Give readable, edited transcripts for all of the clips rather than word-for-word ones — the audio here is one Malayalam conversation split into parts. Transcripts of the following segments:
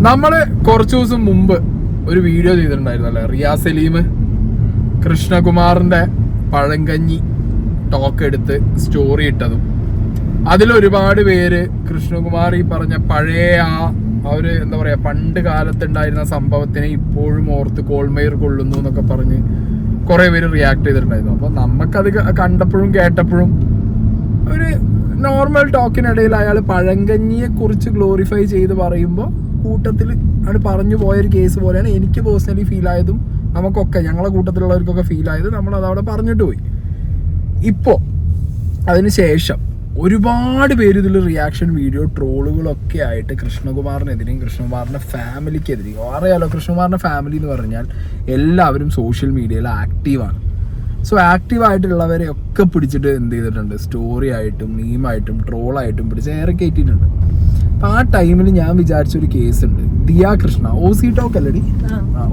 നമ്മള് കുറച്ചു ദിവസം മുമ്പ് ഒരു വീഡിയോ ചെയ്തിട്ടുണ്ടായിരുന്നല്ലേ, റിയാസ് സലീം കൃഷ്ണകുമാറിന്റെ പഴങ്കഞ്ഞി ടോക്ക് എടുത്ത് സ്റ്റോറി ഇട്ടതും അതിലൊരുപാട് പേര് കൃഷ്ണകുമാർ ഈ പറഞ്ഞ പഴയ അവര് എന്താ പറയാ പണ്ട് കാലത്തുണ്ടായിരുന്ന സംഭവത്തിനെ ഇപ്പോഴും ഓർത്ത് കോൾമേർ കൊള്ളുന്നു എന്നൊക്കെ പറഞ്ഞ് കുറെ പേര് റിയാക്ട് ചെയ്തിട്ടുണ്ടായിരുന്നു. അപ്പൊ നമുക്കത് കണ്ടപ്പോഴും കേട്ടപ്പോഴും ഒരു നോർമൽ ടോക്കിനിടയിൽ അയാൾ പഴങ്കഞ്ഞിയെ കുറിച്ച് ഗ്ലോറിഫൈ ചെയ്ത് പറയുമ്പോൾ കൂട്ടത്തിൽ ആണ് പറഞ്ഞു പോയൊരു കേസ് പോലെയാണ് എനിക്ക് പേഴ്സണലി ഫീൽ ആയതും നമുക്കൊക്കെ ഞങ്ങളെ കൂട്ടത്തിലുള്ളവർക്കൊക്കെ ഫീൽ ആയത്. നമ്മളത് അവിടെ പറഞ്ഞിട്ട് പോയി. ഇപ്പോൾ അതിനുശേഷം ഒരുപാട് പേര് ഇതിൽ റിയാക്ഷൻ വീഡിയോ ട്രോളുകളൊക്കെ ആയിട്ട് കൃഷ്ണകുമാറിനെതിരെയും കൃഷ്ണകുമാറിൻ്റെ ഫാമിലിക്കെതിരെയും. അറിയാലോ, കൃഷ്ണകുമാറിൻ്റെ ഫാമിലി എന്ന് പറഞ്ഞാൽ എല്ലാവരും സോഷ്യൽ മീഡിയയിൽ ആക്റ്റീവാണ്. സോ ആക്റ്റീവായിട്ടുള്ളവരെ ഒക്കെ പിടിച്ചിട്ട് എന്ത് ചെയ്തിട്ടുണ്ട്, സ്റ്റോറി ആയിട്ടും മീമായിട്ടും ട്രോളായിട്ടും പിടിച്ച് ഏറെ കയറ്റിയിട്ടുണ്ട്. അപ്പം ആ ടൈമിൽ ഞാൻ വിചാരിച്ചൊരു കേസുണ്ട്. ദിയ കൃഷ്ണ, ഓസി ടോക്ക് അല്ലടി,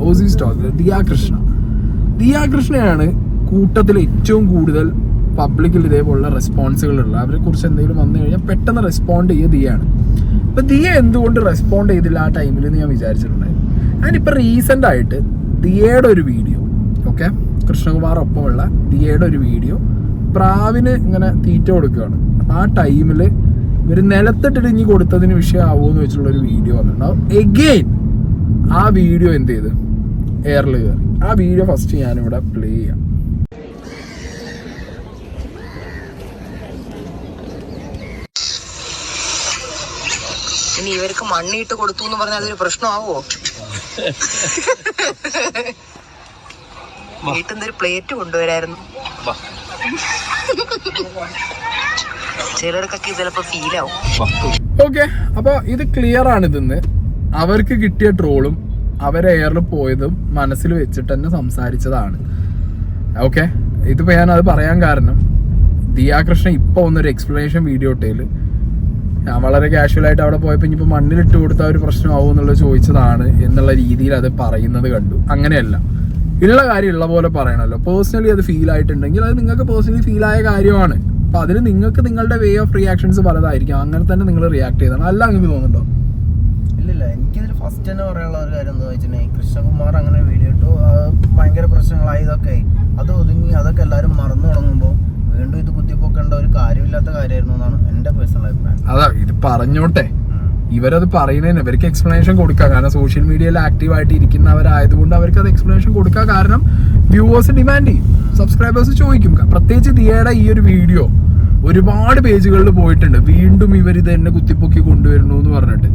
ഓസി ടോക്ക്, ദിയ കൃഷ്ണയാണ് കൂട്ടത്തിൽ ഏറ്റവും കൂടുതൽ പബ്ലിക്കിൽ ഇതേപോലുള്ള റെസ്പോൺസുകളുള്ള. അവരെ കുറിച്ച് എന്തെങ്കിലും വന്നു കഴിഞ്ഞാൽ പെട്ടെന്ന് റെസ്പോണ്ട് ചെയ്യുക ദിയാണ്. അപ്പം ദിയ എന്തുകൊണ്ട് റെസ്പോണ്ട് ചെയ്തില്ല ആ ടൈമിൽ എന്ന് ഞാൻ വിചാരിച്ചിട്ടുണ്ടായിരുന്നു. ഞാനിപ്പോൾ റീസെൻ്റ് ആയിട്ട് ദിയയുടെ ഒരു വീഡിയോ, ഓക്കെ, കൃഷ്ണകുമാറൊപ്പമുള്ള ദിയയുടെ ഒരു വീഡിയോ പ്രാവിന് ഇങ്ങനെ തീറ്റ കൊടുക്കുകയാണ്. ആ ടൈമിൽ ഇവർ നിലത്തിട്ടിടിഞ്ഞ് കൊടുത്തതിന് വിഷയമാവുമോ എന്ന് വെച്ചിട്ടുള്ളൊരു വീഡിയോ വന്നിട്ടുണ്ടാവും. എഗെയിൻ ആ വീഡിയോ എന്ത് ചെയ്ത് എയറിൽ കയറി. ആ വീഡിയോ ഫസ്റ്റ് ഞാനിവിടെ പ്ലേ ചെയ്യാം. ഇനി ഇവർക്ക് മണ്ണിട്ട് കൊടുത്തു എന്ന് പറഞ്ഞാൽ അതൊരു പ്രശ്നമാവോ? വീട്ടിൽ ഒരു പ്ലേറ്റ് കൊണ്ടുവരായിരുന്നു. ചിലർക്കൊക്കെ ചിലപ്പോ ഫീലാവും. ഓക്കെ, അപ്പൊ ഇത് ക്ലിയർ ആണ്. ഇതിന്ന് അവർക്ക് കിട്ടിയ ട്രോളും അവരെ എയറിൽ പോയതും മനസ്സിൽ വെച്ചിട്ട് തന്നെ സംസാരിച്ചതാണ്. ഓക്കെ, ഇതിപ്പോ ഞാൻ അത് പറയാൻ കാരണം ദിയ കൃഷ്ണ ഇപ്പൊ ഒന്നൊരു എക്സ്പ്ലനേഷൻ വീഡിയോ ഇട്ടേല് ഞാൻ വളരെ കാഷ്വലായിട്ട് അവിടെ പോയപ്പോൾ ഇനിയിപ്പോൾ മണ്ണിലിട്ട് കൊടുത്താൽ ഒരു പ്രശ്നമാവും എന്നുള്ളത് ചോദിച്ചതാണ് എന്നുള്ള രീതിയിൽ അത് പറയുന്നത് കണ്ടു. അങ്ങനെയല്ല, ഉള്ള കാര്യം ഉള്ള പോലെ പറയണമല്ലോ. പേഴ്സണലി അത് ഫീൽ ആയിട്ടുണ്ടെങ്കിൽ അത് നിങ്ങൾക്ക് പേഴ്സണലി ഫീൽ ആയ കാര്യമാണ്. അപ്പോൾ അതിന് നിങ്ങൾക്ക് നിങ്ങളുടെ വേ ഓഫ് റിയാക്ഷൻസ് പലതായിരിക്കും. അങ്ങനെ തന്നെ നിങ്ങൾ റിയാക്ട് ചെയ്താണ്. അല്ല, നിങ്ങൾക്ക് തോന്നുന്നുണ്ടോ? ഇല്ലില്ല, എനിക്കിതിൽ ഫസ്റ്റ് തന്നെ പറയാനുള്ള ഒരു കാര്യം എന്താ വെച്ചിട്ടുണ്ടെങ്കിൽ കൃഷ്ണകുമാർ അങ്ങനെ വീഡിയോ ഇട്ടു, ഭയങ്കര പ്രശ്നങ്ങളായി, ഇതൊക്കെ അത് ഒതുങ്ങി അതൊക്കെ എല്ലാവരും മറന്നു തുടങ്ങുമ്പോൾ വീണ്ടും ഇത് കുത്തിപ്പൊക്കേണ്ട ഒരു കാര്യമില്ലാത്ത കാര്യമായിരുന്നു എന്നാണ് എൻ്റെ പേഴ്സണൽ അഭിപ്രായം. അതാ ഇത് പറഞ്ഞോട്ടെ, ഇവരത് പറയുന്നതിന് ഇവർക്ക് എക്സ്പ്ലനേഷൻ കൊടുക്കുക. കാരണം സോഷ്യൽ മീഡിയയിൽ ആക്റ്റീവായിട്ട് ഇരിക്കുന്നവരായതുകൊണ്ട് അവർക്ക് അത് എക്സ്പ്ലനേഷൻ കൊടുക്കുക. കാരണം വ്യൂവേഴ്സ് ഡിമാൻഡ് ചെയ്യും, സബ്സ്ക്രൈബേഴ്സ് ചോദിക്കും. പ്രത്യേകിച്ച് ദിയയുടെ ഈ ഒരു വീഡിയോ ഒരുപാട് പേജുകളിൽ പോയിട്ടുണ്ട്. വീണ്ടും ഇവരിത് എന്നെ കുത്തിപ്പൊക്കി കൊണ്ടുവരുന്നു എന്ന് പറഞ്ഞിട്ട്.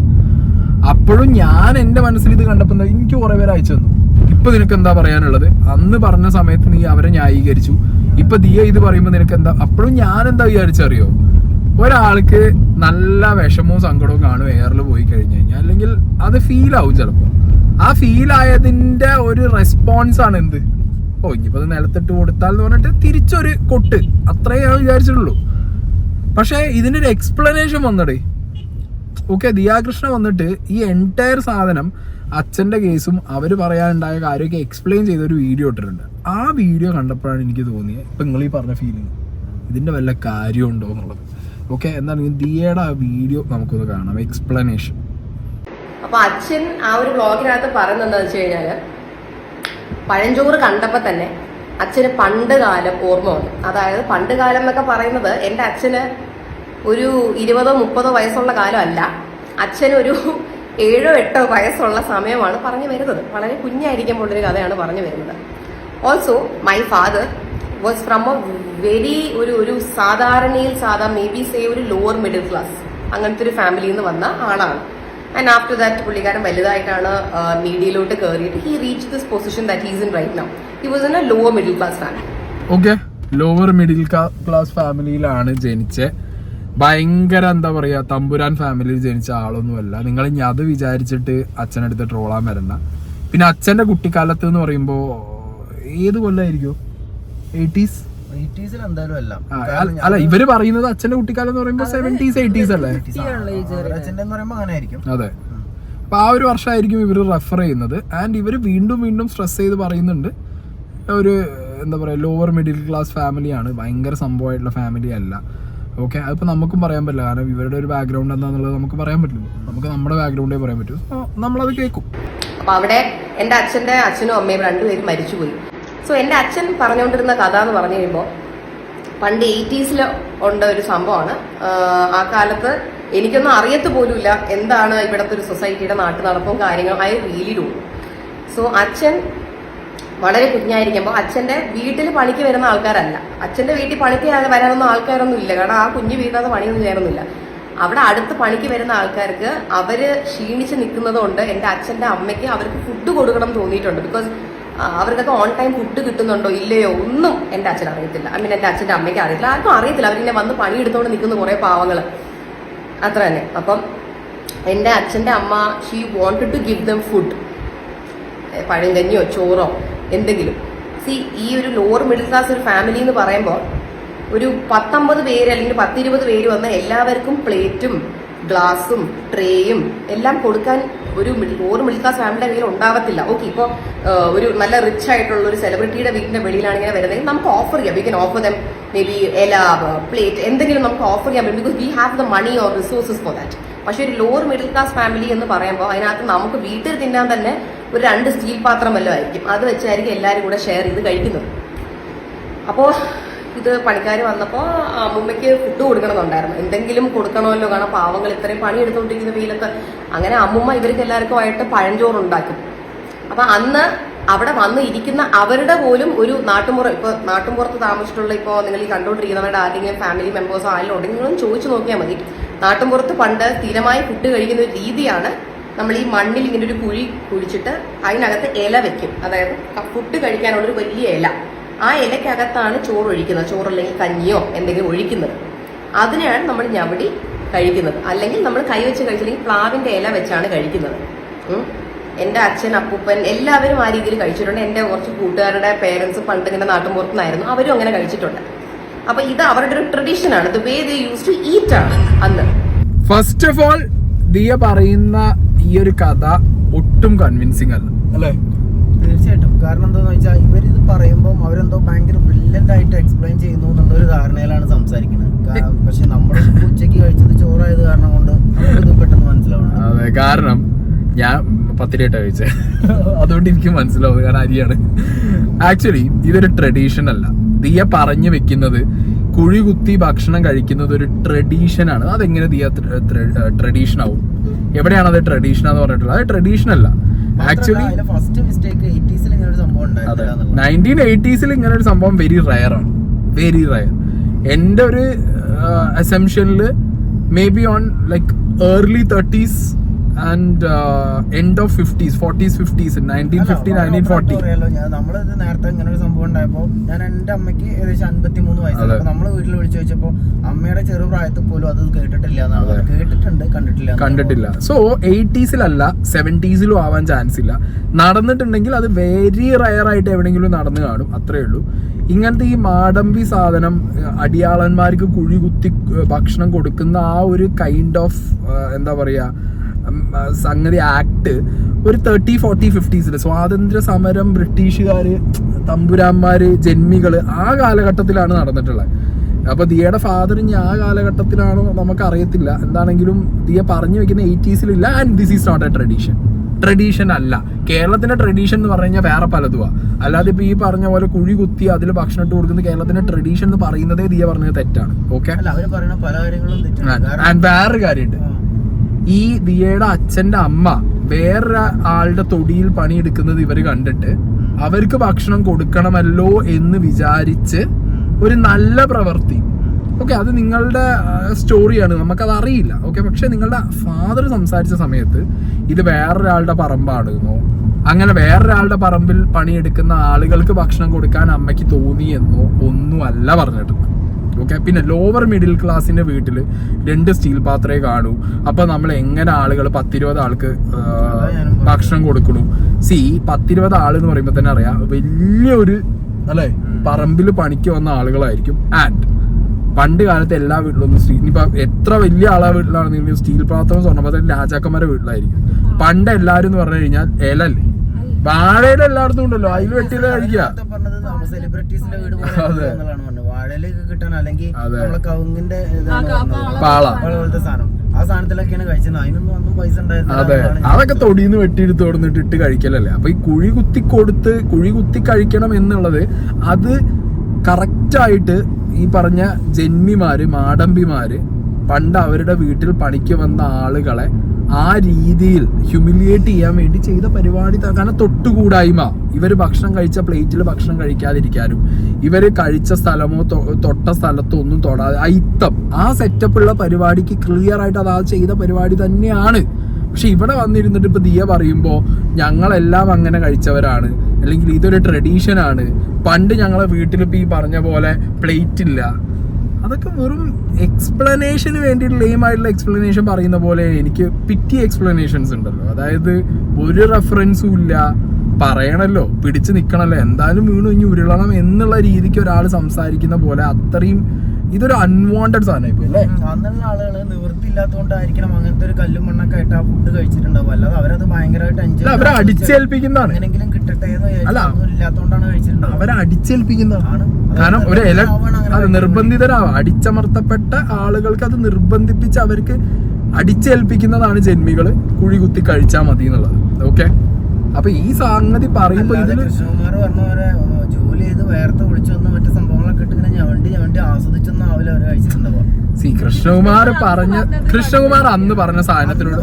അപ്പോഴും ഞാൻ എൻ്റെ മനസ്സിൽ ഇത് കണ്ടപ്പോൾ എനിക്ക് കുറെ പേര് അയച്ചു തന്നു, ഇപ്പൊ നിനക്ക് എന്താ പറയാനുള്ളത്, അന്ന് പറഞ്ഞ സമയത്ത് നീ അവരെ ന്യായീകരിച്ചു, ഇപ്പൊ ദിയ ഇത് പറയുമ്പോൾ നിനക്ക് എന്താ. അപ്പോഴും ഞാൻ എന്താ വിചാരിച്ചറിയോ, ഒരാൾക്ക് നല്ല വിഷമവും സങ്കടവും കാണും എയറിൽ പോയി കഴിഞ്ഞു കഴിഞ്ഞാൽ, അല്ലെങ്കിൽ അത് ഫീൽ ആവും ചിലപ്പോൾ. ആ ഫീൽ ആയതിന്റെ ഒരു റെസ്പോൺസ് ആണ് എന്ത്, ഓ ഇനിയിപ്പോ അത് നിലത്തിട്ട് കൊടുത്താൽ എന്ന് പറഞ്ഞിട്ട് തിരിച്ചൊരു കൊട്ട്, അത്രേ ഞാൻ വിചാരിച്ചിട്ടുള്ളൂ. പക്ഷെ ഇതിനൊരു എക്സ്പ്ലനേഷൻ വന്നടേ. ഓക്കെ, ദിയാകൃഷ്ണ വന്നിട്ട് ഈ എൻറ്റയർ സാധനം അച്ഛൻ്റെ കേസും അവർ പറയാനുണ്ടായ കാര്യമൊക്കെ എക്സ്പ്ലെയിൻ ചെയ്തൊരു വീഡിയോ ഇട്ടിട്ടുണ്ട്. ആ വീഡിയോ കണ്ടപ്പോഴാണ് എനിക്ക് തോന്നിയത് ഇപ്പം നിങ്ങൾ ഈ പറഞ്ഞ ഫീലിംഗ് ഇതിൻ്റെ വല്ല കാര്യമുണ്ടോ എന്നുള്ളത്. ഓക്കെ, എന്താണ് ദിയയുടെ ആ വീഡിയോ നമുക്കൊന്ന് കാണാം, എക്സ്പ്ലനേഷൻ. അപ്പോൾ അച്ഛൻ ആ ഒരു വ്ളോഗിനകത്ത് പറയുന്നത് എന്താണെന്ന് വെച്ച് കഴിഞ്ഞാൽ, പഴഞ്ചോറ് കണ്ടപ്പോൾ തന്നെ അച്ഛന് പണ്ട് കാലം ഓർമ്മ വന്നു. അതായത് പണ്ട് കാലം എന്നൊക്കെ പറയുന്നത് എൻ്റെ അച്ഛന് ഒരു 20-30 വയസ്സുള്ള കാലമല്ല, അച്ഛനൊരു 7-8 വയസ്സുള്ള സമയമാണ് പറഞ്ഞു വരുന്നത്. വളരെ കുഞ്ഞായിരിക്കുമ്പോഴൊരു കഥയാണ് പറഞ്ഞു വരുന്നത്. Also my father was from A very ഒരു സാധാരണ മേ ബി സേ ഒരു ലോവർ മിഡിൽ ക്ലാസ് അങ്ങനത്തെ ഒരു ഫാമിലിയിൽ നിന്ന് വന്ന ആളാണ്. ആൻഡ് ആഫ്റ്റർ ദാറ്റ് പുള്ളിക്കാരൻ വലുതായിട്ടാണ് മീഡിയയിലോട്ട് കയറിയിട്ട് he reach this position that he's in right now. He was in a lower middle class family. Okay, lower middle class ഫാമിലിയിലാണ് ജനിച്ചത്. ഭയങ്കര എന്താ പറയാ തമ്പുരാൻ ഫാമിലിയിൽ ജനിച്ച ആളൊന്നുമല്ല. നിങ്ങൾ ഇനി അത് വിചാരിച്ചിട്ട് അച്ഛനടുത്ത് ട്രോളാൻ വരണ്ട. പിന്നെ അച്ഛന്റെ കുട്ടിക്കാലത്ത് എന്ന് പറയുമ്പോ ഏത് കൊല്ലമായിരിക്കും? 80s എന്തായാലും അല്ല, ഇവര് പറയുന്നത് അച്ഛന്റെ കുട്ടിക്കാലം എന്ന് പറയുമ്പോ 70s 80s അല്ലേ? അതെ, അപ്പൊ ആ ഒരു വർഷമായിരിക്കും ഇവർ റെഫർ ചെയ്യുന്നത്. ആൻഡ് ഇവർ വീണ്ടും സ്ട്രെസ് ചെയ്ത് പറയുന്നുണ്ട് ഒരു എന്താ പറയാ ലോവർ മിഡിൽ ക്ലാസ് ഫാമിലിയാണ്, ഭയങ്കര സംഭവമായിട്ടുള്ള ഫാമിലി അല്ല. ഓക്കെ, അതിപ്പോൾ നമുക്കും പറയാൻ പറ്റില്ല, കാരണം ഇവരുടെ ഒരു ബാക്ക്ഗ്രൗണ്ട് എന്താണെന്നുള്ളത് നമുക്ക് പറയാൻ പറ്റില്ല. നമുക്ക് നമ്മുടെ ബാക്ക്ഗ്രൗണ്ടേ പറയാൻ പറ്റൂ. നമ്മളത് കേൾക്കും. അപ്പോൾ അവിടെ എൻ്റെ അച്ഛനും അമ്മയും രണ്ടുപേരും മരിച്ചുപോയി. സോ എൻ്റെ അച്ഛൻ പറഞ്ഞുകൊണ്ടിരുന്ന കഥ എന്ന് പറഞ്ഞു കഴിയുമ്പോൾ പണ്ട് 80s ഉണ്ട ഒരു സംഭവമാണ്. ആ കാലത്ത് എനിക്കൊന്നും അറിയത്ത് പോലുമില്ല എന്താണ് ഇവിടുത്തെ ഒരു സൊസൈറ്റിയുടെ നാട്ടു നടപ്പും കാര്യങ്ങളും. I really do. സോ അച്ഛൻ വളരെ കുഞ്ഞായിരിക്കുമ്പോൾ അച്ഛൻ്റെ വീട്ടിൽ പണിക്ക് വരുന്ന ആൾക്കാരല്ല, അച്ഛൻ്റെ വീട്ടിൽ പണിക്ക് വരാനൊന്നും ആൾക്കാരൊന്നും ഇല്ല, കാരണം ആ കുഞ്ഞു വീട്ടിനകത്ത് പണിയൊന്നും ചെയ്യാനൊന്നുമില്ല. അവിടെ അടുത്ത് പണിക്ക് വരുന്ന ആൾക്കാർക്ക് അവര് ക്ഷീണിച്ച് നിൽക്കുന്നത് കൊണ്ട് എൻ്റെ അച്ഛൻ്റെ അമ്മയ്ക്ക് അവർക്ക് ഫുഡ് കൊടുക്കണം എന്ന് തോന്നിയിട്ടുണ്ട്. ബിക്കോസ് അവർക്കൊക്കെ ഓൺ ടൈം ഫുഡ് കിട്ടുന്നുണ്ടോ ഇല്ലയോ ഒന്നും എൻ്റെ അച്ഛൻ അറിയത്തില്ല. ഐ മീൻ എൻ്റെ അച്ഛൻ്റെ അമ്മയ്ക്ക് അറിയത്തില്ല, ആർക്കും അറിയത്തില്ല. അവരിങ്ങനെ വന്ന് പണിയെടുത്തോണ്ട് നിൽക്കുന്ന കുറേ പാവങ്ങൾ, അത്ര തന്നെ. അപ്പം എൻ്റെ അച്ഛൻ്റെ അമ്മ she wanted to give them food, പഴങ്കഞ്ഞിയോ ചോറോ എന്തെങ്കിലും. ഈ ഒരു ലോവർ മിഡിൽ ക്ലാസ് ഒരു ഫാമിലി എന്ന് പറയുമ്പോൾ ഒരു 19 പേര് അല്ലെങ്കിൽ 10-20 പേര് വന്ന എല്ലാവർക്കും പ്ലേറ്റും ഗ്ലാസും ട്രേയും എല്ലാം കൊടുക്കാൻ ഒരു ലോവർ മിഡിൽ ക്ലാസ് ഫാമിലിയുടെ കയ്യിൽ ഉണ്ടാവത്തില്ല. ഓക്കെ, ഇപ്പോൾ ഒരു നല്ല റിച്ച് ആയിട്ടുള്ള ഒരു സെലിബ്രിറ്റിയുടെ വീട്ടിന്റെ വെളിയിലാണ് ഇങ്ങനെ വരുന്നത്, നമുക്ക് ഓഫർ ചെയ്യാം. We can offer them maybe plate എന്തെങ്കിലും നമുക്ക് ഓഫർ ചെയ്യാൻ പറ്റും, because we have the money or resources for that. പക്ഷെ ഒരു ലോവർ മിഡിൽ ക്ലാസ് ഫാമിലി എന്ന് പറയുമ്പോൾ അതിനകത്ത് നമുക്ക് വീട്ടിൽ തിന്നാൻ തന്നെ ഒരു 2 സ്റ്റീൽ പാത്രം വല്ലതും ആയിരിക്കും, അത് വെച്ചായിരിക്കും എല്ലാവരും കൂടെ ഷെയർ ചെയ്ത് കഴിക്കുന്നത്. അപ്പോൾ ഇത് പണിക്കാർ വന്നപ്പോൾ അമ്മൂമ്മയ്ക്ക് ഫുഡ് കൊടുക്കണമെന്നുണ്ടായിരുന്നു, എന്തെങ്കിലും കൊടുക്കണമല്ലോ, കാരണം പാവങ്ങൾ ഇത്രയും പണി എടുത്തുകൊണ്ടിരിക്കുന്ന വെയിലത്ത്. അങ്ങനെ അമ്മൂമ്മ ഇവർക്ക് എല്ലാവർക്കുമായിട്ട് പഴഞ്ചോറുണ്ടാക്കും. അപ്പം അന്ന് അവിടെ വന്ന് ഇരിക്കുന്ന അവരുടെ പോലും ഒരു നാട്ടുമ്പുറത്ത് താമസിച്ചിട്ടുള്ള, ഇപ്പോൾ നിങ്ങൾ ഈ കണ്ടുകൊണ്ടിരിക്കുന്നവരുടെ ആരെങ്കിലും ഫാമിലി മെമ്പേഴ്സോ ആരെങ്കിലും ഉണ്ടെങ്കിൽ നിങ്ങളും ചോദിച്ചു നോക്കിയാൽ മതി. നാട്ടുമ്പുറത്ത് പണ്ട് സ്ഥിരമായി ഫുഡ് കഴിക്കുന്ന ഒരു രീതിയാണ്, നമ്മൾ ഈ മണ്ണിൽ ഇങ്ങനെ ഒരു കുഴി കുഴിച്ചിട്ട് അതിനകത്ത് ഇല വെക്കും, അതായത് ഫുഡ് കഴിക്കാനുള്ളൊരു വലിയ ഇല, ആ ഇലക്കകത്താണ് ചോറ് ഒഴിക്കുന്നത്, ചോറല്ലെങ്കിൽ കഞ്ഞിയോ എന്തെങ്കിലും ഒഴിക്കുന്നത്. അതിനെയാണ് നമ്മൾ ഞവടി കഴിക്കുന്നത്, അല്ലെങ്കിൽ നമ്മൾ കൈവച്ച് കഴിച്ചില്ലെങ്കിൽ പ്ലാവിന്റെ ഇല വെച്ചാണ് കഴിക്കുന്നത്. എൻ്റെ അച്ഛൻ അപ്പൂപ്പൻ എല്ലാവരും ആ രീതിയിൽ കഴിച്ചിട്ടുണ്ട്. എൻ്റെ കുറച്ച് കൂട്ടുകാരുടെ പേരൻസ് പണ്ട് ഇങ്ങനെ നാട്ടുമ്പുറത്തുനിന്നായിരുന്നു, അവരും അങ്ങനെ കഴിച്ചിട്ടുണ്ട്. അപ്പൊ ഇത് അവരുടെ ഒരു ട്രഡീഷൻ ആണ്, the way they use to eat ആണ് അന്ന്. ഫസ്റ്റ് ഓഫ് ഓൾ ദിയ പറയുന്ന ഈ ഒരു കഥ ഒട്ടും കൺവിൻസിങ് അല്ല, അല്ലേ? തീർച്ചയായിട്ടും. കാരണം എന്താണെന്ന് വെച്ചാൽ ഇവരിത് പറയുമ്പോൾ അവരെന്തോ ഭയങ്കര ബ്രില്യൻ്റ് ആയിട്ട് എക്സ്പ്ലെയിൻ ചെയ്യുന്നു എന്നുള്ളൊരു ധാരണയിലാണ് സംസാരിക്കുന്നത്. പക്ഷെ നമ്മൾ ഉച്ചയ്ക്ക് കഴിച്ചത് ചോറായത് കാരണം കൊണ്ട് നമുക്കിത് പെട്ടെന്ന് മനസ്സിലാവണം. അതെ, കാരണം ഞാൻ 10 രൂപ കഴിച്ചത്, അതുകൊണ്ട് എനിക്ക് മനസ്സിലാവുന്നത്, കാരണം അരിയാണ്. ആക്ച്വലി ഇതൊരു ട്രഡീഷൻ അല്ല. ദിയ പറഞ്ഞു വെക്കുന്നത് കുഴി കുത്തി ഭക്ഷണം കഴിക്കുന്നത് ഒരു ട്രഡീഷനാണ്. അതെങ്ങനെ ദിയ ട്രഡീഷൻ ആവും? എവിടെയാണ് അത് ട്രഡീഷൻ എന്ന് പറഞ്ഞിട്ടുള്ളത്? അത് ട്രഡീഷൻ അല്ല. ആക്ച്വലി 1980s ഇങ്ങനെ ഒരു സംഭവം വെരി റയർ ആണ്, വെരി റയർ. എൻ്റെ ഒരു അസംഷനിൽ maybe on like early 30s and end of 50s, 40s, 50s, 1950, 1940. നമ്മളിത് നേരത്തെ ഇങ്ങനെ ഒരു സംഭവം ഉണ്ടായപ്പോൾ ഞാൻ എൻ്റെ അമ്മയ്ക്ക് ഏകദേശം 53 വയസ്സാണ്. അപ്പൊ നമ്മള് വീട്ടിൽ വിളിച്ചു ചോദിച്ചപ്പോൾ അമ്മയുടെ ചെറുപ്രായത്തിൽ പോലും അത് കേട്ടിട്ടില്ല, കേട്ടിട്ടുണ്ട് കണ്ടിട്ടില്ല. സോ 80s-ലല്ല 70s-ലും ആവാൻ ചാൻസ് ഇല്ല. നടന്നിട്ടുണ്ടെങ്കിൽ അത് വെരി റയർ ആയിട്ട് എവിടെയെങ്കിലും നടന്നു കാണും, അത്രേ ഉള്ളൂ. ഇങ്ങനത്തെ ഈ മാടമ്പി സാധനം അടിയാളന്മാർക്ക് കുഴി കുത്തി ഭക്ഷണം കൊടുക്കുന്ന ആ ഒരു കൈൻഡ് ഓഫ് എന്താ പറയാ സംഗതി ആക്ട് ഒരു 30, 40, 50s സ്വാതന്ത്ര്യ സമരം, ബ്രിട്ടീഷുകാര്, തമ്പുരാന്മാര്, ജന്മികള് ആ കാലഘട്ടത്തിലാണ് നടന്നിട്ടുള്ളത്. അപ്പൊ ദിയയുടെ ഫാദർ ഇനി ആ കാലഘട്ടത്തിലാണോ നമുക്ക് അറിയത്തില്ല. എന്താണെങ്കിലും ദിയ പറഞ്ഞു വെക്കുന്ന 80s-ലില്ല. And this is not a tradition അല്ല. കേരളത്തിന്റെ ട്രഡീഷൻ എന്ന് പറഞ്ഞു കഴിഞ്ഞാൽ വേറെ പലതുവാ. അല്ലാതെ ഇപ്പൊ ഈ പറഞ്ഞ പോലെ കുഴി കുത്തി അതിൽ ഭക്ഷണം ഇട്ട് കൊടുക്കുന്ന കേരളത്തിന്റെ ട്രഡീഷൻ എന്ന് പറയുന്നതേ ദിയ പറഞ്ഞത് തെറ്റാണ്. ഓക്കെ, ആൻഡ് വേറൊരു കാര്യമുണ്ട്. ഈ ദിയയുടെ അച്ഛന്റെ അമ്മ വേറെ ആളുടെ തൊടിയിൽ പണിയെടുക്കുന്നത് ഇവര് കണ്ടിട്ട് അവർക്ക് ഭക്ഷണം കൊടുക്കണമല്ലോ എന്ന് വിചാരിച്ച് ഒരു നല്ല പ്രവൃത്തി, ഓക്കെ, അത് നിങ്ങളുടെ സ്റ്റോറിയാണ്, നമുക്കത് അറിയില്ല. ഓക്കെ, പക്ഷെ നിങ്ങളുടെ ഫാദർ സംസാരിച്ച സമയത്ത് ഇത് വേറൊരാളുടെ പറമ്പാണെന്നോ, അങ്ങനെ വേറൊരാളുടെ പറമ്പിൽ പണിയെടുക്കുന്ന ആളുകൾക്ക് ഭക്ഷണം കൊടുക്കാൻ അമ്മയ്ക്ക് തോന്നിയെന്നോ ഒന്നുമല്ല പറഞ്ഞിട്ടുണ്ട്. ഓക്കെ, പിന്നെ ലോവർ മിഡിൽ ക്ലാസിന്റെ വീട്ടില് 2 സ്റ്റീൽ പാത്രമേ കാണൂ. അപ്പൊ നമ്മൾ എങ്ങനെ ആളുകൾ 10-20 ആൾക്ക് ഭക്ഷണം കൊടുക്കണു? 10-20 ആള് എന്ന് പറയുമ്പോ തന്നെ അറിയാം വലിയൊരു അല്ലെ പറമ്പിൽ പണിക്ക് വന്ന ആളുകളായിരിക്കും. ആൻഡ് പണ്ട് കാലത്ത് എല്ലാ വീട്ടിലൊന്നും ഇനിയിപ്പോ എത്ര വലിയ ആളാ വീട്ടിലാണെങ്കിലും സ്റ്റീൽ പാത്രം സ്വർണ്ണപാത്രം രാജാക്കന്മാരുടെ വീട്ടിലായിരിക്കും. പണ്ട് എല്ലാവരും എന്ന് പറഞ്ഞു കഴിഞ്ഞാൽ ഇലല്ലേ, വാഴയില എല്ലായിടത്തും ഉണ്ടല്ലോ, അതിൽ വെട്ടിയില കഴിക്കുക. പറഞ്ഞത് സെലിബ്രിറ്റീസിന്റെ വീട് പറഞ്ഞത് വാഴയിലേക്ക് കിട്ടാൻ അല്ലെങ്കിൽ നമ്മളെ കവുങ്ങിന്റെ പാള പോലത്തെ സാധനം, ആ സാധനത്തിലൊക്കെയാണ് കഴിച്ചത്. അതിനൊന്നും ഒന്നും പൈസ ഉണ്ടായിരുന്നു. അതെ, അതൊക്കെ തൊടിന്ന് വെട്ടിയെടുത്ത് കൊടുത്തിട്ട് ഇട്ട് കഴിക്കലല്ലേ. അപ്പൊ ഈ കുഴി കുത്തി കഴിക്കണം എന്നുള്ളത് അത് കറക്റ്റായിട്ട് ഈ പറഞ്ഞ ജന്മിമാര് മാടമ്പിമാര് പണ്ട് അവരുടെ വീട്ടിൽ പണിക്ക് വന്ന ആളുകളെ ആ രീതിയിൽ ഹ്യൂമിലിയേറ്റ് ചെയ്യാൻ വേണ്ടി ചെയ്ത പരിപാടി. കാരണം തൊട്ടുകൂടായ്മ, ഇവര് ഭക്ഷണം കഴിച്ച പ്ലേറ്റിൽ ഭക്ഷണം കഴിക്കാതിരിക്കാനും ഇവര് കഴിച്ച സ്ഥലമോ തൊട്ട സ്ഥലത്തോ ഒന്നും തൊടാതെ അയിത്തം, ആ സെറ്റപ്പുള്ള പരിപാടിക്ക് ക്ലിയർ ആയിട്ട് അത് ചെയ്ത പരിപാടി തന്നെയാണ്. പക്ഷെ ഇവിടെ വന്നിരുന്നിട്ട് ഇപ്പൊ ദിയ പറയുമ്പോ ഞങ്ങളെല്ലാം അങ്ങനെ കഴിച്ചവരാണ്, അല്ലെങ്കിൽ ഇതൊരു ട്രഡീഷനാണ്, പണ്ട് ഞങ്ങളെ വീട്ടിൽ ഇപ്പൊ ഈ പറഞ്ഞ പോലെ പ്ലേറ്റ് ഇല്ല, അതൊക്കെ വെറും എക്സ്പ്ലനേഷന് വേണ്ടിയിട്ട് ലെയിമായിട്ടുള്ള എക്സ്പ്ലനേഷൻ പറയുന്ന പോലെ എനിക്ക് പിറ്റി എക്സ്പ്ലനേഷൻസ് ഉണ്ടല്ലോ. അതായത് ഒരു റെഫറൻസും ഇല്ല, പറയണല്ലോ, പിടിച്ചു നിൽക്കണല്ലോ, എന്തായാലും വീണു ഇനി ഉരുളണം എന്നുള്ള രീതിക്ക് ഒരാൾ സംസാരിക്കുന്ന പോലെ അത്രയും ഇതൊരു അൺവാണ്ടഡ് സാധനമായി പോയി അല്ലേ. അന്നുള്ള ആളുകള് നിവൃത്തിയില്ലാത്തതുകൊണ്ടായിരിക്കണം അങ്ങനത്തെ ഒരു കല്ലും മണ്ണൊക്കെ ആയിട്ട് ആ ഫുഡ് കഴിച്ചിട്ടുണ്ടാവും. അല്ലാതെ അവരത് ഭയങ്കരമായിട്ട് എൻജോയ്, അവരെ അടിച്ചേൽപ്പിക്കുന്നതാണ്. എങ്ങനെങ്കിലും കിട്ടട്ടെ ഇല്ലാത്തതുകൊണ്ടാണ് കഴിച്ചിട്ടുണ്ടാവും. അവരെ അടിച്ചേൽപ്പിക്കുന്നതാണ്. കാരണം ഒരു അത് നിർബന്ധിതരാവാം, അടിച്ചമർത്തപ്പെട്ട ആളുകൾക്ക് അത് നിർബന്ധിപ്പിച്ച് അവർക്ക് അടിച്ചേൽപ്പിക്കുന്നതാണ് ജന്മികള് കുഴി കുത്തി കഴിച്ചാൽ മതി എന്നുള്ളത്. ഓക്കെ, അപ്പൊ ഈ സംഗതി പറയുമ്പോ ഇതില് കൃഷ്ണകുമാർ പറഞ്ഞ പോലെ ജോലി ചെയ്ത് വേർത്ത് വിളിച്ചു വന്ന മറ്റു സംഭവങ്ങളൊക്കെ ഇട്ട് ഇങ്ങനെ ഞവണ്ടി ആസ്വദിച്ചൊന്നും ആവില്ല അവര് കഴിച്ചിട്ടുണ്ടാവുക. കൃഷ്ണകുമാർ അന്ന് പറഞ്ഞ സാധനത്തിനോട്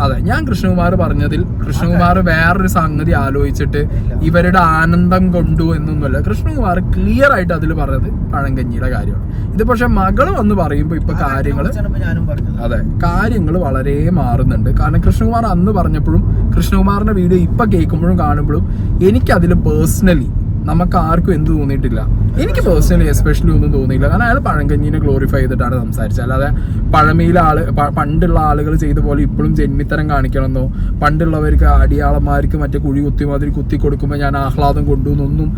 അതെ, ഞാൻ കൃഷ്ണകുമാർ പറഞ്ഞതിൽ കൃഷ്ണകുമാർ വേറൊരു സംഗതി ആലോചിച്ചിട്ട് ഇവരുടെ ആനന്ദം കൊണ്ടു എന്നൊന്നുമല്ല. കൃഷ്ണകുമാർ ക്ലിയർ ആയിട്ട് അതിൽ പറഞ്ഞത് പഴങ്കഞ്ഞിയുടെ കാര്യമാണ്. ഇത് പക്ഷെ മകള് വന്ന് പറയുമ്പോ ഇപ്പൊ കാര്യങ്ങൾ വളരെ മാറുന്നുണ്ട്. കാരണം കൃഷ്ണകുമാർ അന്ന് പറഞ്ഞപ്പോഴും കൃഷ്ണകുമാറിന്റെ വീഡിയോ ഇപ്പൊ കേൾക്കുമ്പോഴും കാണുമ്പോഴും എനിക്കതിൽ പേഴ്സണലി നമുക്ക് ആർക്കും എന്ത് തോന്നിയിട്ടില്ല. എനിക്ക് പേഴ്സണലി എസ്പെഷ്യലി ഒന്നും തോന്നിയില്ല. കാരണം അയാൾ പഴങ്കഞ്ഞിനെ ഗ്ലോറിഫൈ ചെയ്തിട്ടാണ് സംസാരിച്ചത്. അല്ലാതെ പഴമയിലെ പണ്ടുള്ള ആളുകൾ ചെയ്ത പോലെ ഇപ്പോഴും ജന്മിത്തരം കാണിക്കണമെന്നോ പണ്ടുള്ളവർക്ക് അടിയാളന്മാർക്ക് മറ്റേ കുഴി മാതിരി കുത്തി കൊടുക്കുമ്പോൾ ഞാൻ ആഹ്ലാദം കൊണ്ടുവന്നൊന്നും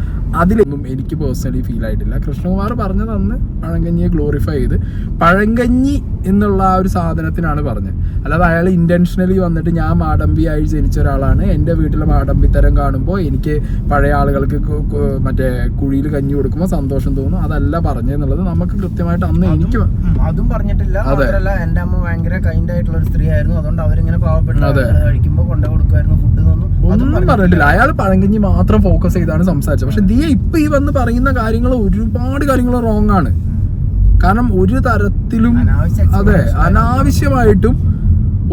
അതിലൊന്നും എനിക്ക് പേഴ്സണലി ഫീൽ ആയിട്ടില്ല. കൃഷ്ണകുമാർ പറഞ്ഞത് അന്ന് പഴങ്കഞ്ഞിയെ ഗ്ലോറിഫൈ ചെയ്ത് പഴങ്കഞ്ഞി എന്നുള്ള ആ ഒരു സാധനത്തിനാണ് പറഞ്ഞത്. അല്ലാതെ അയാൾ ഇന്റൻഷനലി വന്നിട്ട് ഞാൻ മാടമ്പിയായി ജനിച്ച ഒരാളാണ്, എൻ്റെ വീട്ടിലെ മാടമ്പിത്തരം കാണുമ്പോൾ എനിക്ക് പഴയ ആളുകൾക്ക് മറ്റേ കുഴിയിൽ കഞ്ഞി കൊടുക്കുമ്പോൾ സന്തോഷം തോന്നും, അതല്ല പറഞ്ഞെന്നുള്ളത് നമുക്ക് കൃത്യമായിട്ട് അന്ന് എനിക്ക് അതും പറഞ്ഞിട്ടില്ല. മാത്രമല്ല എന്റെ അമ്മ ഭയങ്കര കൈൻഡ് ആയിട്ടുള്ള ഒരു സ്ത്രീ ആയിരുന്നു, അതുകൊണ്ട് അവരിങ്ങനെ പാവപ്പെട്ട കഴിക്കുമ്പോൾ കൊണ്ടു കൊടുക്കുമായിരുന്നു ഫുഡ് ഒന്നും പറഞ്ഞിട്ടില്ല. അയാൾ പഴങ്കഞ്ഞി മാത്രം ഫോക്കസ് ചെയ്താണ് സംസാരിച്ചത്. പക്ഷെ ദിയ ഇപ്പൊ ഈ വന്ന് പറയുന്ന കാര്യങ്ങൾ ഒരുപാട് കാര്യങ്ങൾ റോങ് ആണ്. കാരണം ഒരു തരത്തിലും അതെ അനാവശ്യമായിട്ടും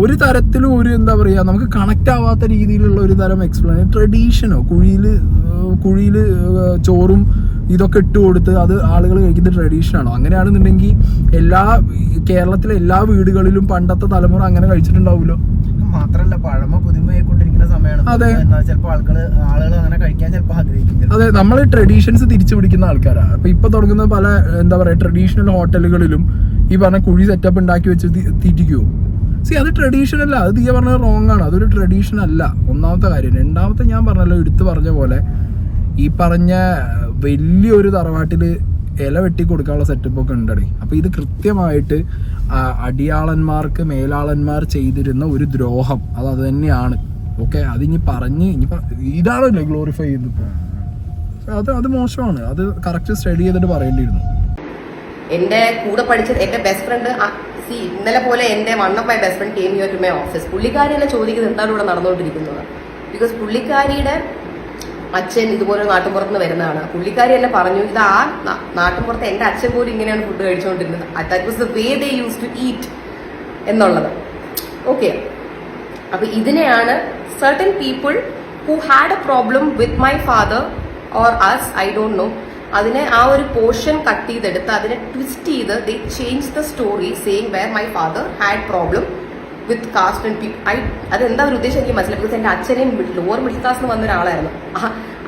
ഒരു തരത്തിലും ഒരു എന്താ പറയാ നമുക്ക് കണക്ട് ആവാത്ത രീതിയിലുള്ള ഒരു തരം എക്സ്പ്ലെയിൻ ട്രഡീഷനോ കുഴിയില് ചോറും ഇതൊക്കെ ഇട്ട് കൊടുത്ത് അത് ആളുകൾ കഴിക്കുന്ന ട്രഡീഷനാണോ? അങ്ങനെയാണെന്നുണ്ടെങ്കിൽ കേരളത്തിലെ എല്ലാ വീടുകളിലും പണ്ടത്തെ തലമുറ അങ്ങനെ കഴിച്ചിട്ടുണ്ടാവുമല്ലോ. മാത്രല്ല പഴമ പുതുമയായിക്കൊണ്ടിരിക്കുന്ന സമയമാണ്. ചിലപ്പോൾ ആളുകൾ അങ്ങനെ കഴിക്കാൻ ചിലപ്പോൾ ആഗ്രഹിക്കും. അതെ, നമ്മൾ ട്രഡീഷൻസ് തിരിച്ചു പിടിക്കുന്ന ആൾക്കാരാണ്. ഇപ്പൊ തുടങ്ങുന്ന പല എന്താ പറയാ ട്രഡീഷണൽ ഹോട്ടലുകളിലും ഈ പറഞ്ഞ കുഴി സെറ്റപ്പ് ഉണ്ടാക്കി വെച്ച് തീറ്റിക്കുവോ? അത് ട്രഡീഷൻ അല്ല. അത് തീയ പറഞ്ഞത് റോങ് ആണ്. അതൊരു ട്രഡീഷൻ അല്ല, ഒന്നാമത്തെ കാര്യം. രണ്ടാമത്തെ ഞാൻ പറഞ്ഞല്ലോ, എടുത്തു പറഞ്ഞ പോലെ ഈ പറഞ്ഞ വലിയൊരു തറവാട്ടില് ഇല വെട്ടി കൊടുക്കാനുള്ള സെറ്റപ്പ് ഒക്കെ ഉണ്ടടി. അപ്പൊ ഇത് കൃത്യമായിട്ട് അടിയാളന്മാർക്ക് മേലാളന്മാർ ചെയ്തിരുന്ന ഒരു ദ്രോഹം അത് തന്നെയാണ്. ഓക്കെ, അതിനി പറഞ്ഞ് ഇതാണല്ലോ ഗ്ലോറിഫൈ ചെയ്തപ്പോ അത് മോശമാണ്. അത് കറക്റ്റ് സ്റ്റഡി ചെയ്തിട്ട് പറയേണ്ടിയിരുന്നു. എന്റെ കൂടെ പഠിച്ചത് എന്റെ ബെസ്റ്റ് ഫ്രണ്ട് ഇന്നലെ പോലെ എന്റെ one of my best friend came here to my office. പുള്ളിക്കാരി എന്നെ ചോദിക്കുന്നത് എന്താണ് ഇവിടെ നടന്നുകൊണ്ടിരിക്കുന്നത്. ബിക്കോസ് പുള്ളിക്കാരിയുടെ അച്ഛൻ ഇതുപോലെ നാട്ടുപുറത്തുനിന്ന് വരുന്നതാണ്. പുള്ളിക്കാരി എന്നെ പറഞ്ഞു, ഇത് ആ നാട്ടുപുറത്ത് എന്റെ അച്ഛൻ പോലും ഇങ്ങനെയാണ് ഫുഡ് കഴിച്ചുകൊണ്ടിരുന്നത്. That was the way they use to eat എന്നുള്ളത്. ഓക്കെ, അപ്പൊ ഇതിനെയാണ് certain people who had a problem with my father or us, I don't know, അതിനെ ആ ഒരു പോർഷൻ കട്ട് ചെയ്തെടുത്ത് അതിനെ ട്വിസ്റ്റ് ചെയ്ത് they changed the story saying where my father had problem with caste and people. അതെന്താ ഒരു ഉദ്ദേശം എനിക്ക് മനസ്സിലായി. ബിക്കോസ് എൻ്റെ അച്ഛനെയും ലോവർ മിഡിൽ ക്ലാസ് വന്ന ഒരാളായിരുന്നു.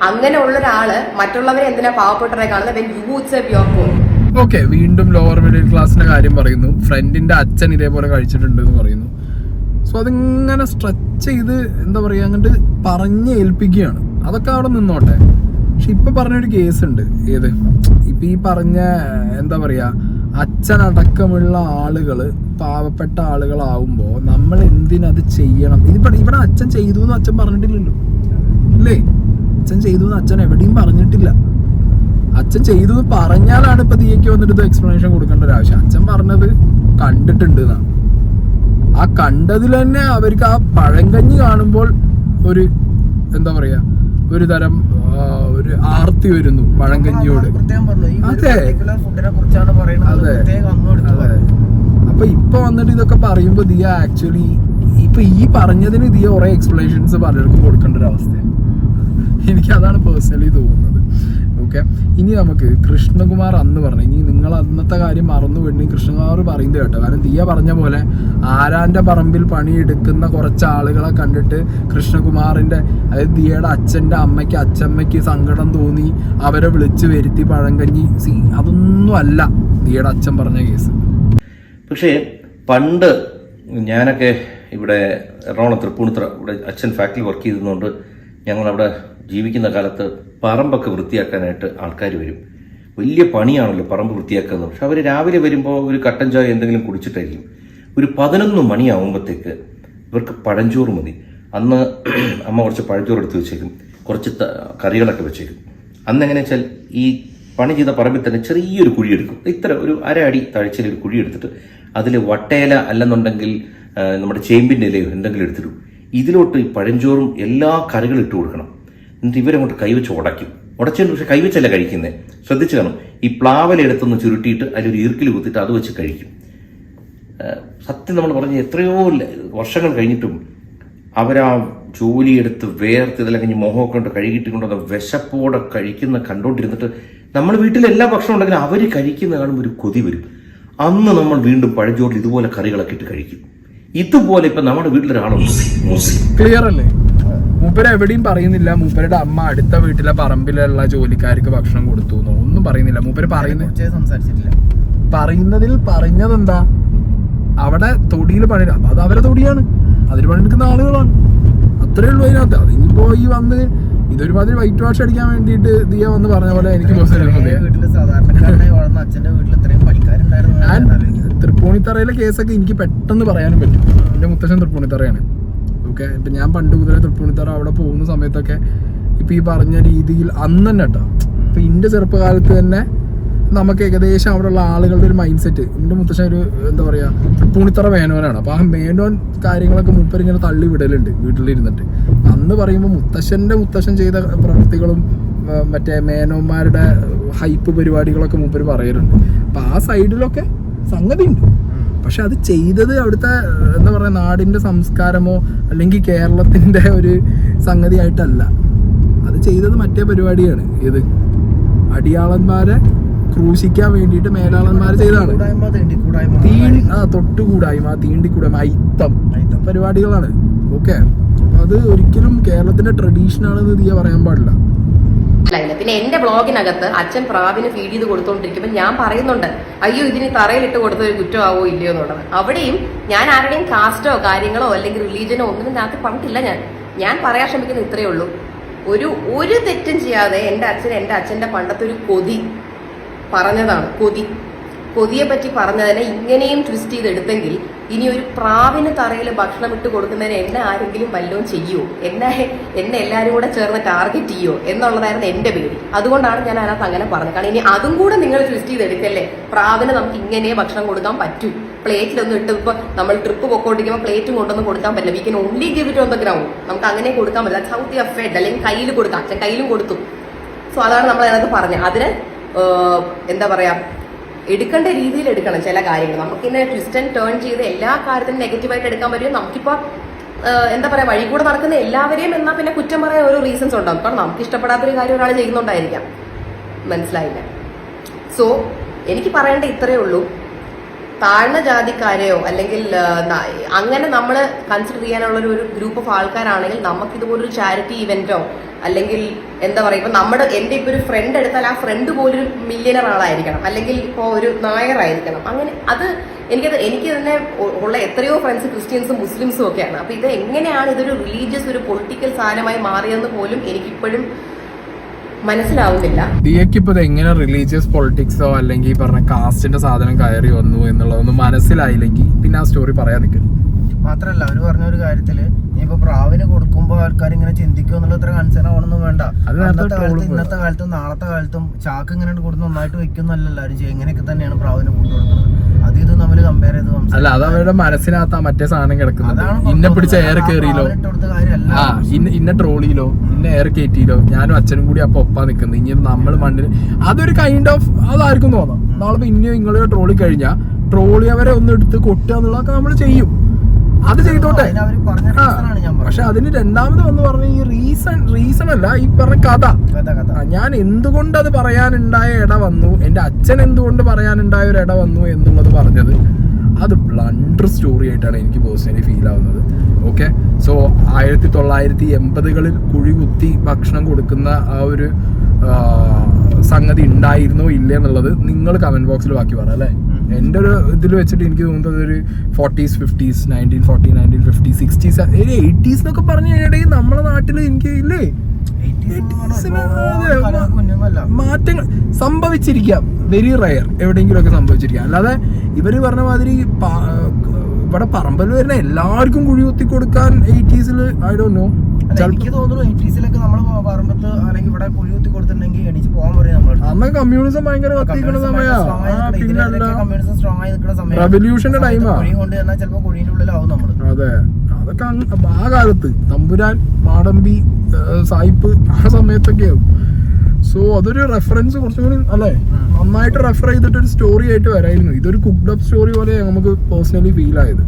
അങ്ങനെയുള്ള ഒരാള് മറ്റുള്ളവരെ എന്തിനാ പാവപ്പെട്ടവരെ കാണുന്നത്? when you accept your point. Okay, വീണ്ടും ലോവർ മിഡിൽ ക്ലാസിന്റെ കാര്യം പറയുന്നു. ഫ്രണ്ടിന്റെ അച്ഛൻ ഇതേപോലെ കഴിച്ചിട്ടുണ്ട് എന്ന് പറയുന്നു. സോ അതിങ്ങനെ സ്ട്രെച്ച് ചെയ്ത് എന്താ പറയുക അങ്ങോട്ട് പറഞ്ഞ് ഏൽപ്പിക്കുകയാണ്. അതൊക്കെ അവിടെ നിന്നോട്ടെ. പക്ഷെ ഇപ്പൊ പറഞ്ഞൊരു കേസ് ഉണ്ട്. ഏത് ഇപ്പൊ ഈ പറഞ്ഞ എന്താ പറയാ അച്ഛനടക്കമുള്ള ആളുകൾ പാവപ്പെട്ട ആളുകളാവുമ്പോൾ നമ്മൾ എന്തിനത് ചെയ്യണം? ഇവിടെ അച്ഛൻ ചെയ്തു എന്ന് അച്ഛൻ പറഞ്ഞിട്ടില്ലല്ലോ, ഇല്ലേ? അച്ഛൻ ചെയ്തു എന്ന് അച്ഛൻ എവിടെയും പറഞ്ഞിട്ടില്ല. അച്ഛൻ ചെയ്തു എന്ന് പറഞ്ഞാലാണ് ഇപ്പൊ ദിയയ്ക്ക് വന്നിട്ട് എക്സ്പ്ലനേഷൻ കൊടുക്കേണ്ട ഒരു ആവശ്യം. അച്ഛൻ പറഞ്ഞത് കണ്ടിട്ടുണ്ട് എന്നാണ്. ആ കണ്ടതിൽ തന്നെ അവർക്ക് ആ പഴങ്കഞ്ഞി കാണുമ്പോൾ ഒരു എന്താ പറയാ, ഒരു തരം ഒരു ആർത്തി വരുന്നു പഴങ്കഞ്ഞിയോട്. അതെ അതെ അതെ. അപ്പൊ ഇപ്പൊ വന്നിട്ട് ഇതൊക്കെ പറയുമ്പോ ദിയ ആക്ച്വലി ഇപ്പൊ ഈ പറഞ്ഞതിന് ദിയ കുറെ എക്സ്പ്ലനേഷൻസ് പലർക്കും കൊടുക്കേണ്ട ഒരു അവസ്ഥയാണ്. എനിക്ക് അതാണ് പേഴ്സണലി തോന്നുന്നത്. ഓക്കെ, ഇനി നമുക്ക് കൃഷ്ണകുമാർ അന്ന് പറഞ്ഞു, ഇനി നിങ്ങൾ അന്നത്തെ കാര്യം മറന്നു വേണ്ടി കൃഷ്ണകുമാർ പറയുന്നത് കേട്ടോ. കാരണം ദിയ പറഞ്ഞ പോലെ ആരാന്റെ പറമ്പിൽ പണിയെടുക്കുന്ന കുറച്ച് ആളുകളെ കണ്ടിട്ട് കൃഷ്ണകുമാറിന്റെ, അതായത് ദിയയുടെ അച്ഛന്റെ അച്ഛമ്മയ്ക്ക് സങ്കടം തോന്നി അവരെ വിളിച്ച് വരുത്തി പഴങ്കഞ്ഞി. അതൊന്നും അല്ല ദിയയുടെ അച്ഛൻ പറഞ്ഞ കേസ്. പക്ഷേ പണ്ട് ഞാനൊക്കെ ഇവിടെ എറണാകുളം തൃപ്പൂണിത്തുറ ഇവിടെ അച്ഛൻ ഫാക്ടറി വർക്ക് ചെയ്തതുകൊണ്ട് ഞങ്ങളവിടെ ജീവിക്കുന്ന കാലത്ത് പറമ്പൊക്കെ വൃത്തിയാക്കാനായിട്ട് ആൾക്കാർ വരും. വലിയ പണിയാണല്ലോ പറമ്പ് വൃത്തിയാക്കുന്നത്. പക്ഷെ അവർ രാവിലെ വരുമ്പോൾ ഒരു കട്ടൻ ചായ എന്തെങ്കിലും കുടിച്ചിട്ടായിരിക്കും. ഒരു 11 മണിയാവുമ്പോഴത്തേക്ക് ഇവർക്ക് പഴഞ്ചോറ് മതി. അന്ന് അമ്മ കുറച്ച് പഴഞ്ചോറ് എടുത്ത് വെച്ചേക്കും, കുറച്ച് കറികളൊക്കെ വെച്ചേക്കും. അന്ന് എങ്ങനെയാ വെച്ചാൽ ഈ പണി ചെയ്ത പറമ്പിൽ തന്നെ ചെറിയൊരു കുഴിയെടുക്കും. ഇത്ര ഒരു 1.5 അടി താഴ്ചയിൽ ഒരു കുഴി എടുത്തിട്ട് അതിൽ വട്ടയില അല്ലെന്നുണ്ടെങ്കിൽ നമ്മുടെ ചേമ്പിൻ്റെ ഇലയോ എന്തെങ്കിലും എടുത്തിടും. ഇതിലോട്ട് ഈ പഴഞ്ചോറും എല്ലാ കറികളും ഇട്ട് കൊടുക്കണം. എന്നിട്ട് ഇവരങ്ങോട്ട് കൈവച്ച് ഉടയ്ക്കും. ഉടച്ചതിന് പക്ഷെ കൈവച്ചല്ല കഴിക്കുന്നത്, ശ്രദ്ധിച്ചു കാണും. ഈ പ്ലാവല എടുത്തൊന്ന് ചുരുട്ടിയിട്ട് അതിലൊരു ഈർക്കിൽ കുത്തിയിട്ട് അത് വെച്ച് കഴിക്കും. സത്യം നമ്മൾ പറഞ്ഞ എത്രയോ വർഷങ്ങൾ കഴിഞ്ഞിട്ടും അവരാ ജോലിയെടുത്ത് വേർത്ത് ഇതെല്ലാം കഴിഞ്ഞ് മോഹമൊക്കെ കൊണ്ട് കഴുകിയിട്ട് കൊണ്ടുവന്ന വിശപ്പോടെ കഴിക്കുന്ന കണ്ടുകൊണ്ടിരുന്നിട്ട് നമ്മൾ വീട്ടിൽ എല്ലാ ഭക്ഷണം ഉണ്ടെങ്കിലും അവർ കഴിക്കുന്ന കാണുമ്പോൾ ഒരു കൊതി വരും. അന്ന് നമ്മൾ വീണ്ടും പഴഞ്ചോറിൽ ഇതുപോലെ കറികളൊക്കെ ഇട്ട് കഴിക്കും. ഇതുപോലെ ഇപ്പൊ നമ്മുടെ വീട്ടിലൊരാളുണ്ട് മുസ്ലിം. ക്ലിയർ അല്ലേ? മൂപ്പര് എവിടെയും പറയുന്നില്ല മൂപ്പരുടെ അമ്മ അടുത്ത വീട്ടിലെ പറമ്പിലുള്ള ജോലിക്കാർക്ക് ഭക്ഷണം കൊടുത്തു എന്നോ ഒന്നും പറയുന്നില്ല. മൂപ്പര് പറയുന്നതിൽ പറഞ്ഞതെന്താ, അവിടെ തൊടിയിൽ പണി, അത് അവരെ തൊടിയാണ്, അതിൽ പണിയെടുക്കുന്ന ആളുകളാണ്, അത്രേ ഉള്ളൂ അതിനകത്ത്. അതിനിപ്പോ ഈ വന്ന് ഇതൊരുമാതിരി വൈറ്റ് വാഷ് അടിക്കാൻ വേണ്ടിയിട്ട് ദിയ വന്ന് പറഞ്ഞ പോലെ എനിക്ക് തൃപ്പൂണിത്തറയിലെ കേസൊക്കെ എനിക്ക് പെട്ടെന്ന് പറയാനും പറ്റും. എൻ്റെ മുത്തശ്ശൻ തൃപ്പൂണിത്തറയാണ്. ഓക്കെ, ഇപ്പൊ ഞാൻ പണ്ട് മുതലേ തൃപ്പൂണിത്തറ അവിടെ പോകുന്ന സമയത്തൊക്കെ ഇപ്പൊ ഈ പറഞ്ഞ രീതിയിൽ അന്ന് തന്നെ കേട്ടോ. ഇപ്പൊ എൻ്റെ ചെറുപ്പകാലത്ത് തന്നെ നമുക്ക് ഏകദേശം അവിടെയുള്ള ആളുകളുടെ ഒരു മൈൻഡ് സെറ്റ്, എൻ്റെ മുത്തശ്ശൻ ഒരു എന്താ പറയാ തൃപ്പൂണിത്തറ മേനോനാണ്. അപ്പൊ ആ മേനോൻ കാര്യങ്ങളൊക്കെ മൂപ്പര് ഇങ്ങനെ തള്ളി വിടലുണ്ട് വീട്ടിലിരുന്നിട്ട്. അന്ന് പറയുമ്പോൾ മുത്തശ്ശൻ ചെയ്ത പ്രവൃത്തികളും മറ്റേ മേനോന്മാരുടെ ഹൈപ്പ് പരിപാടികളൊക്കെ മൂപ്പര് പറയലുണ്ട്. അപ്പൊ ആ സൈഡിലൊക്കെ സംഗതി ഉണ്ട്. പക്ഷെ അത് ചെയ്തത് അവിടുത്തെ എന്താ പറയുക നാടിന്റെ സംസ്കാരമോ അല്ലെങ്കിൽ കേരളത്തിന്റെ ഒരു സംഗതി ആയിട്ടല്ല. അത് ചെയ്തത് മറ്റേ പരിപാടിയാണ്. ഏത് അടിയാളന്മാരെ ക്രൂശിക്കാൻ വേണ്ടിയിട്ട് മേലാളന്മാർ ചെയ്തതാണ്. തൊട്ടുകൂടായ്മ, തീണ്ടിക്കൂടായ്മ, അയിത്തം പരിപാടികളാണ്. ഓക്കെ, അത് ഒരിക്കലും കേരളത്തിന്റെ ട്രഡീഷൻ ആണെന്ന് ദിയ പറയാൻ പാടില്ല. പിന്നെ എന്റെ ബ്ലോഗിനകത്ത് അച്ഛൻ പ്രാവിന് ഫീഡ് ചെയ്ത് കൊടുത്തോണ്ടിരിക്കുമ്പോൾ ഞാൻ പറയുന്നുണ്ട്, അയ്യോ ഇതിന് തറയിലിട്ട് കൊടുത്ത ഒരു കുറ്റമാവോ ഇല്ലയോ എന്നുള്ളത്. അവിടെയും ഞാൻ ആരുടെയും കാസ്റ്റോ കാര്യങ്ങളോ അല്ലെങ്കിൽ റിലീജിയനോ ഒന്നും അതിനകത്ത് പറഞ്ഞിട്ടില്ല. ഞാൻ പറയാൻ ശ്രമിക്കുന്നത് ഇത്രയേ ഉള്ളൂ, ഒരു തെറ്റും ചെയ്യാതെ എന്റെ അച്ഛന്റെ പണ്ടത്തെ ഒരു കൊതി പറഞ്ഞതാണ്. കൊതിയെ പറ്റി പറഞ്ഞതിനെ ഇങ്ങനെയും ട്വിസ്റ്റ് ചെയ്തെടുത്തെങ്കിൽ ഇനി ഒരു പ്രാവിന് തറയിൽ ഭക്ഷണം ഇട്ട് കൊടുക്കുന്നതിന് എന്നെ ആരെങ്കിലും വല്ലതും ചെയ്യുമോ, എന്നെ എല്ലാവരും കൂടെ ചേർന്ന് ടാർഗറ്റ് ചെയ്യുമോ എന്നുള്ളതായിരുന്നു എന്റെ പേടി. അതുകൊണ്ടാണ് ഞാൻ അതിനകത്ത് അങ്ങനെ പറഞ്ഞത്. കാരണം ഇനി അതും കൂടെ നിങ്ങൾ ട്വിസ്റ്റ് ചെയ്തെടുക്കല്ലേ, പ്രാവിന് നമുക്ക് ഇങ്ങനെ ഭക്ഷണം കൊടുക്കാൻ പറ്റൂ, പ്ലേറ്റിലൊന്നും ഇട്ട് ഇപ്പൊ നമ്മൾ ട്രിപ്പ് പൊക്കോണ്ടിരിക്കുമ്പോൾ പ്ലേറ്റും കൊണ്ടൊന്നും കൊടുക്കാൻ പറ്റില്ല. We can only give it on the ground. നമുക്ക് അങ്ങനെ കൊടുക്കാൻ പറ്റില്ല. സൗത്ത് ഓഫ് ഫെഡ് അല്ലെങ്കിൽ കയ്യിൽ കൊടുക്കാം. അച്ഛൻ കയ്യിലും കൊടുത്തു. സോ അതാണ് നമ്മൾ അതിനകത്ത് പറഞ്ഞത്. അതിന് എന്താ പറയാ, എടുക്കേണ്ട രീതിയിൽ എടുക്കണം ചില കാര്യങ്ങൾ. നമുക്കിന്നെ ട്വിസ്റ്റ് ആൻഡ് ടേൺ ചെയ്ത് എല്ലാ കാര്യത്തിനും നെഗറ്റീവായിട്ട് എടുക്കാൻ പറ്റും. നമുക്കിപ്പോൾ എന്താ പറയാ, വഴി കൂടെ നടക്കുന്ന എല്ലാവരെയും എന്നാൽ പിന്നെ കുറ്റം പറയാൻ ഓരോ റീസൺസ് ഉണ്ടാവും. കാരണം നമുക്ക് ഇഷ്ടപ്പെടാത്തൊരു കാര്യം ഒരാൾ ചെയ്യുന്നുണ്ടായിരിക്കാം. മനസ്സിലായില്ല? സോ എനിക്ക് പറയേണ്ട ഇത്രയേ ഉള്ളൂ, താഴ്ന്ന ജാതിക്കാരെയോ അല്ലെങ്കിൽ അങ്ങനെ നമ്മൾ കൺസിഡർ ചെയ്യാനുള്ള ഒരു ഗ്രൂപ്പ് ഓഫ് ആൾക്കാരാണെങ്കിൽ നമുക്കിതുപോലൊരു ചാരിറ്റി ഇവന്റോ അല്ലെങ്കിൽ എന്താ പറയുക, ഇപ്പൊ എന്റെ ഇപ്പൊ ഒരു ഫ്രണ്ട് എടുത്താൽ ആ ഫ്രണ്ട് പോലൊരു മില്യണർ ആളായിരിക്കണം, അല്ലെങ്കിൽ ഇപ്പോൾ ഒരു നായറായിരിക്കണം. അങ്ങനെ എനിക്ക് തന്നെ ഉള്ള എത്രയോ ഫ്രണ്ട്സ് ക്രിസ്ത്യൻസും മുസ്ലിംസും ഒക്കെയാണ്. അപ്പൊ ഇത് എങ്ങനെയാണ് ഇതൊരു റിലീജിയസ് ഒരു പൊളിറ്റിക്കൽ സാധനമായി മാറിയെന്ന് പോലും എനിക്കിപ്പോഴും മനസ്സിലാവുന്നില്ല. ദിയക്ക് ഇപ്പൊ എങ്ങനെ റിലീജിയസ് പൊളിറ്റിക്സോ അല്ലെങ്കിൽ ഈ പറഞ്ഞ കാസ്റ്റിന്റെ സാധനം കയറി വന്നു എന്നുള്ളതൊന്നും മനസ്സിലായില്ലെങ്കിൽ പിന്നെ ആ സ്റ്റോറി പറയാൻ നിൽക്കും. മാത്രല്ല അവര് പറഞ്ഞ ഒരു കാര്യത്തില് ഇനിയിപ്പോ പ്രാവിന് കൊടുക്കുമ്പോ ആൾക്കാർ ഇങ്ങനെ ചിന്തിക്കും എന്നുള്ള ഇത്ര കൺസേൺ ആവണമെന്നും വേണ്ട. അന്നത്തെ കാലത്ത് ഇന്നത്തെ കാലത്തും നാളത്തെ കാലത്തും ചാക്ക് ഇങ്ങനെ കൊടുത്ത് നന്നായിട്ട് വെക്കുന്നല്ല എല്ലാവരും ചെയ്യും. ഇങ്ങനെയൊക്കെ തന്നെയാണ് പ്രാവിന് ഫുഡ് കൊടുക്കുന്നത്. അത് ഇത് നമ്മൾ കമ്പയർ ചെയ്ത് അല്ല, അത് അവരുടെ മനസ്സിനകത്ത് മറ്റേ സാധനം കിടക്കുന്നത്. ഇന്നെ പിടിച്ച എയർ കയറിയില്ലോ, ആ ഇന്ന ട്രോളിയിലോ ഇന്ന എയർ കയറ്റിയില്ലോ, ഞാനും അച്ഛനും കൂടി അപ്പൊ ഒപ്പാ നിൽക്കുന്നത്. ഇനി നമ്മൾ മണ്ണിൽ അതൊരു കൈൻഡ് ഓഫ് അതായിരിക്കും തോന്നാം. നാളെ ഇനിയോ നിങ്ങളെ ട്രോളി കഴിഞ്ഞാൽ ട്രോളി അവരെ ഒന്ന് എടുത്ത് കൊട്ടുക എന്നുള്ളതൊക്കെ നമ്മൾ ചെയ്യും. അത് ചെയ്തോട്ടെ. പക്ഷെ അതിന് രണ്ടാമത് വന്ന് പറഞ്ഞ ഈ റീസൺ അല്ല, ഈ പറഞ്ഞ കഥ. ഞാൻ എന്തുകൊണ്ട് അത് പറയാനുണ്ടായ ഇട വന്നു, എന്റെ അച്ഛൻ എന്തുകൊണ്ട് പറയാനുണ്ടായ ഒരു ഇട വന്നു എന്നുള്ളത് പറഞ്ഞത് അത് ബ്ലണ്ടർ സ്റ്റോറി ആയിട്ടാണ് എനിക്ക് പേഴ്സണലി ഫീൽ ആവുന്നത്. ഓക്കെ, സോ 1980-കളിൽ കുഴി കുത്തി ഭക്ഷണം കൊടുക്കുന്ന ആ ഒരു സംഗതി ഉണ്ടായിരുന്നോ ഇല്ലേ എന്നുള്ളത് നിങ്ങൾ കമന്റ് ബോക്സിൽ ബാക്കി പറ. അല്ലേ, എൻ്റെ ഒരു ഇതിൽ വെച്ചിട്ട് എനിക്ക് തോന്നുന്നത് ഒരു 40s 50s 1940 1950 60s 80s എന്നൊക്കെ പറഞ്ഞു കഴിഞ്ഞിട്ടുണ്ടെങ്കിൽ നമ്മുടെ നാട്ടിൽ എനിക്ക് ഇല്ലേ മാറ്റങ്ങൾ സംഭവിച്ചിരിക്കാം. വെരി റയർ എവിടെയെങ്കിലും ഒക്കെ സംഭവിച്ചിരിക്കാം. അല്ലാതെ ഇവര് പറഞ്ഞ മാതിരി ഇവിടെ പറമ്പൽ വരുന്ന എല്ലാവർക്കും കുഴി കുത്തി കൊടുക്കാൻ 80s ഐ ഡോണ്ട് നോ. എനിക്ക് തോന്നുന്നു 80s നമ്മള് പറമ്പത്ത് അല്ലെങ്കിൽ ഇവിടെ കുഴി കുത്തി കൊടുത്തിട്ടുണ്ടെങ്കിൽ എണീച്ച് പോകാൻ പറയും നമ്മൾ. അന്ന് കമ്മ്യൂണിസം ഭയങ്കര കത്തിക്കുന്ന കമ്മ്യൂണിസം സ്ട്രോങ് ആയി നിൽക്കുന്ന സമയം, റെവല്യൂഷന്റെ ടൈമാ. കുഴി കൊണ്ട് ചെന്നാൽ ചിലപ്പോ കുഴിന്റെ ഉള്ളിലാവും നമ്മള്. അതെ, അതൊക്കെ ആ കാലത്ത് തമ്പുരാൻ, മാടമ്പി, സായിപ്പ് ആ സമയത്തൊക്കെയാവും. സോ അതൊരു റെഫറൻസ് കുറച്ചും കൂടി അല്ലേ നന്നായിട്ട് റെഫർ ചെയ്തിട്ട് ഒരു സ്റ്റോറി ആയിട്ട് വരായിരുന്നു. ഇതൊരു കുക്ക്ഡ് അപ്പ് സ്റ്റോറി പോലെ നമുക്ക് പേഴ്സണലി ഫീൽ ആയത്.